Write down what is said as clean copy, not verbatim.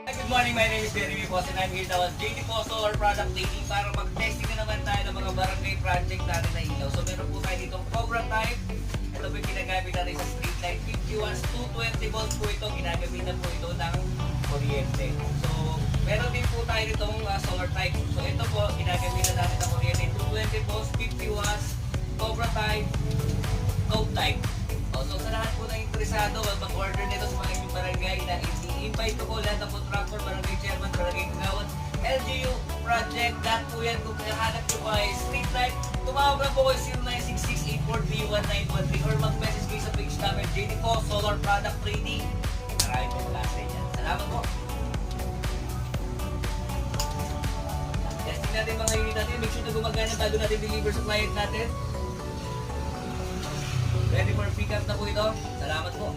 Good morning, my name is Jeremy Boss and I'm here now at JD Po Solar Product Daily para mag-testing na naman tayo ng mga barangay project natin na ilaw. So meron po tayo ditong Cobra type. Ito po yung ginagamit natin sa street light. 50 watts, 220 volts po ito. Ginagamitan po ito ng kuryente. So meron din po tayo ditong solar type. So ito po, ginagamitan natin ng kuryente. 220 volts, 50 watts, Cobra type, Cope type. So sa lahat po na interesado, mag-order nito sa mga inyong barangay na i-invite ko lahat ng contractor, barangay chairman, barangay kagawad, LGU project, lahat po yan. Kung nahanap nyo po ay street light, tumawag lang po kayo 0966-843-1913 or mag-message kayo sa page namin, JD Po Solar Product Trading. Marami po klase yan. Salamat po. Testing natin mga unit natin. Make sure na gumagana bago natin deliver sa client natin. Ready for pick up na po ito. Salamat po.